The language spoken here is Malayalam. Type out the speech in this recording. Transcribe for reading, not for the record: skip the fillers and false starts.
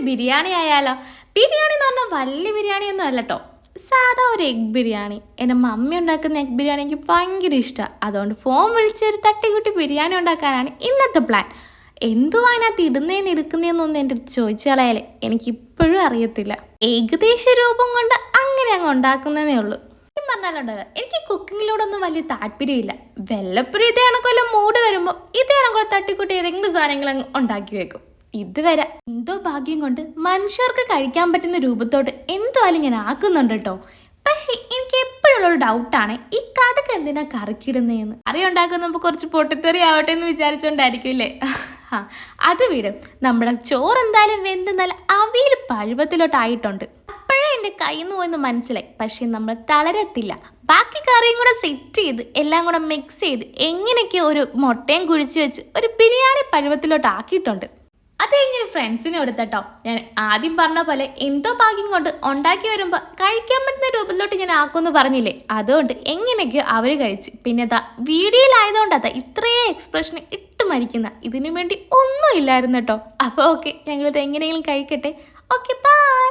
ബിരിയാണി ആയാലോ? ബിരിയാണി എന്ന് പറഞ്ഞാൽ വലിയ ബിരിയാണിയൊന്നും അല്ല കേട്ടോ, സാധാ ഒരു എഗ് ബിരിയാണി. എൻ്റെ മമ്മി ഉണ്ടാക്കുന്ന എഗ് ബിരിയാണി എനിക്ക് ഭയങ്കര ഇഷ്ടമാണ്. അതുകൊണ്ട് ഫോൺ വിളിച്ച് ഒരു തട്ടിക്കുട്ടി ബിരിയാണി ഉണ്ടാക്കാനാണ് ഇന്നത്തെ പ്ലാൻ. എന്തുവാ അതിനകത്ത് ഇടുന്നതെന്ന് എടുക്കുന്നതെന്നൊന്നും എൻ്റെ അടുത്ത് ചോദിച്ചാലേ എനിക്കിപ്പോഴും അറിയത്തില്ല. ഏകദേശ രൂപം കൊണ്ട് അങ്ങനെ അങ്ങ് ഉണ്ടാക്കുന്നതേ ഉള്ളൂ. പറഞ്ഞാലുണ്ടല്ലോ, എനിക്ക് കുക്കിങ്ങിലോടൊന്നും വലിയ താല്പര്യമില്ല. വല്ലപ്പോഴും ഇതേ കണക്കുള്ള മൂഡ് വരുമ്പോൾ ഇതേ കണക്കുള്ള തട്ടിക്കൂട്ടി ഏതെങ്കിലും സാധനങ്ങൾ അങ്ങ് ഉണ്ടാക്കി വെക്കും. ഇതുവരെ എന്തോ ഭാഗ്യം കൊണ്ട് മനുഷ്യർക്ക് കഴിക്കാൻ പറ്റുന്ന രൂപത്തോട്ട് എന്തായാലും ഞാൻ ആക്കുന്നുണ്ട് കേട്ടോ. പക്ഷെ എനിക്ക് എപ്പോഴുള്ളൊരു ഡൗട്ടാണ്, ഈ കടുക് എന്തിനാ കറക്കിടുന്നതെന്ന്. കറി ഉണ്ടാക്കുമ്പോൾ കുറച്ച് പൊട്ടിത്തെറി ആവട്ടെ എന്ന് വിചാരിച്ചോണ്ടായിരിക്കും. അത് വിടും. നമ്മുടെ ചോറ് എന്തായാലും വെന്ത് നല്ല അവിയൽ പഴുവത്തിലോട്ടായിട്ടുണ്ട്. അപ്പോഴേ എൻ്റെ കയ്യിൽ നിന്ന് പോയെന്ന് മനസ്സിലായി. പക്ഷെ നമ്മൾ തളരത്തില്ല. ബാക്കി കറിയും കൂടെ സെറ്റ് ചെയ്ത് എല്ലാം കൂടെ മിക്സ് ചെയ്ത് എങ്ങനെയൊക്കെ ഒരു മുട്ടയും കുഴിച്ച് വെച്ച് ഒരു ബിരിയാണി പഴുവത്തിലോട്ട് ആക്കിയിട്ടുണ്ട്. അത് കഴിഞ്ഞൊരു ഫ്രണ്ട്സിനെ കൊടുത്തട്ടോ. ഞാൻ ആദ്യം പറഞ്ഞ പോലെ എന്തോ ഭാഗ്യം കൊണ്ട് ഉണ്ടാക്കി വരുമ്പോൾ കഴിക്കാൻ പറ്റുന്ന രൂപത്തിലോട്ട് ഞാൻ ആക്കുമെന്ന് പറഞ്ഞില്ലേ, അതുകൊണ്ട് എങ്ങനെയൊക്കെയോ അവർ കഴിച്ച്. പിന്നെ അതാ വീഡിയോയിലായതുകൊണ്ടാ ഇത്രയും എക്സ്പ്രഷൻ ഇട്ട് മരിക്കുന്ന. ഇതിനു വേണ്ടി ഒന്നും ഇല്ലായിരുന്നു കേട്ടോ. അപ്പോൾ ഓക്കെ, ഞങ്ങളിത് എങ്ങനെയെങ്കിലും കഴിക്കട്ടെ. Okay, by.